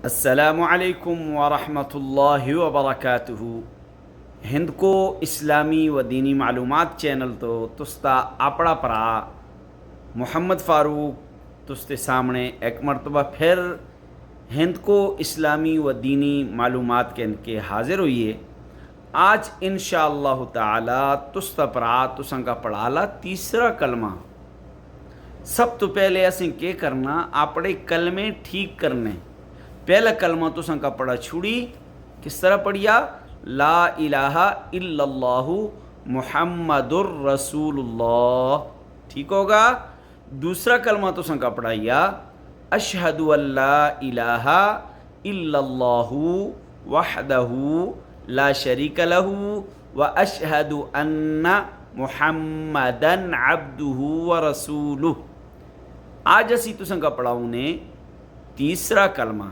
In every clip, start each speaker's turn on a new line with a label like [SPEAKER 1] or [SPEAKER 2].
[SPEAKER 1] السلام علیکم ورحمۃ اللہ وبرکاتہ. ہند کو اسلامی و دینی معلومات چینل تو تستا اپڑا پرا محمد فاروق تستے سامنے ایک مرتبہ پھر ہند کو اسلامی و دینی معلومات کے حاضر ہوئیے. آج انشاءاللہ تعالی تستا پرا تساں کا پڑھالا تیسرا کلمہ. سب تو پہلے اسیں کیا کرنا، اپنے کلمے ٹھیک کرنے. پہلا کلمہ تو سن کا پڑھا چھوڑی، کس طرح پڑھیا؟ لا الہ الا اللہ محمد الرسول اللہ. ٹھیک ہوگا. دوسرا کلمہ تو سن کا پڑھایا اشہد ان لا الہ الا اللہ وحدہ لا شریک لہ واشہد ان محمدا عبدہ ورسولہ. آج اسی تو سن کا پڑھاؤں نے تیسرا کلمہ.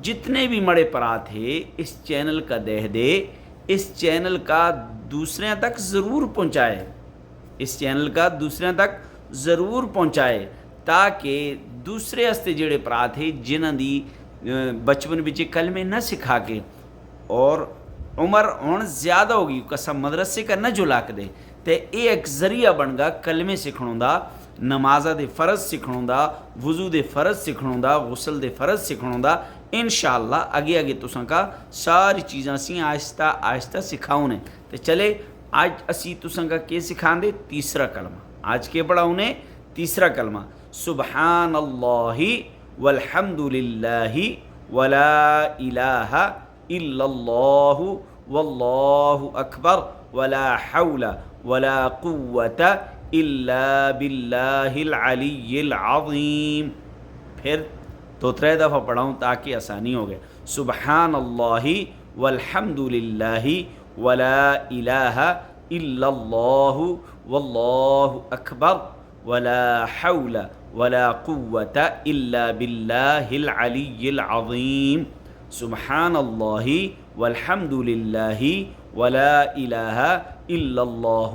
[SPEAKER 1] جتنے بھی مڑے پرا تھے اس چینل کا دے اس چینل کا دوسرے تک ضرور پہنچائے. اس چینل کا دوسرے تک ضرور پہنچائے تاکہ دوسرے ہستے جڑے پرا تھے جنہاں دی بچپن بچے کلمے نہ سکھا کے اور عمر ہون زیادہ ہوگی کسا مدرسے کا نہ جلاک دے تے اے ایک ذریعہ بن گا کلمے سکھنوں دا، نمازہ دے فرض سکھنوں دا، وضو دے فرض سکھنوں دا، غسل دے فرض سکھنوں دا. انشاءاللہ آگے تساں کا ساری چیزاں سی آہستہ آہستہ سکھاؤں نے. تو چلے آج اسی تساں کا کیا سکھان دے؟ تیسرا کلمہ. آج کے پڑھاؤں نے تیسرا کلمہ سبحان اللہ والحمد للہ ولا الہ الا اللہ واللہ اکبر ولا حول ولا قوة الا باللہ العلی العظیم. پھر تو 3 دفعہ پڑھاؤں تاکہ آسانی ہو گئے. سبحان اللہ والحمد للہ ولا الہ الا اللہ واللہ اکبر ولا حول ولا قوة الا باللہ العلی العظیم. سبحان اللہ والحمد للہ ولا الہ الا اللہ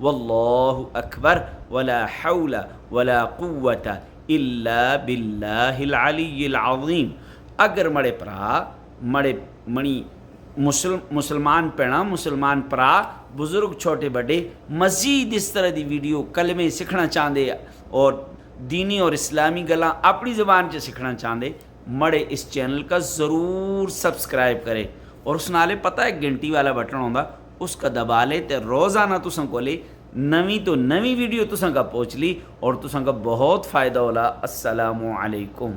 [SPEAKER 1] واللہ اکبر ولا حول ولا قوة الا باللہ العلی العظیم. اگر مڑے پرا مڑے منی مسلمان پیڑا مسلمان پرا بزرگ چھوٹے بڑے مزید اس طرح دی ویڈیو کلمے سکھنا چاہتے اور دینی اور اسلامی گلاں اپنی زبان سے سکھنا چاہتے، مڑے اس چینل کا ضرور سبسکرائب کرے اور اس نالے پتہ ہے گھنٹی والا بٹن ہوندہ اس کا دبا لے تے روزانہ تساں کو لے نویں تو نویں ویڈیو تساں کا پہنچ لی اور تساں کا بہت فائدہ ہولا. السلام علیکم.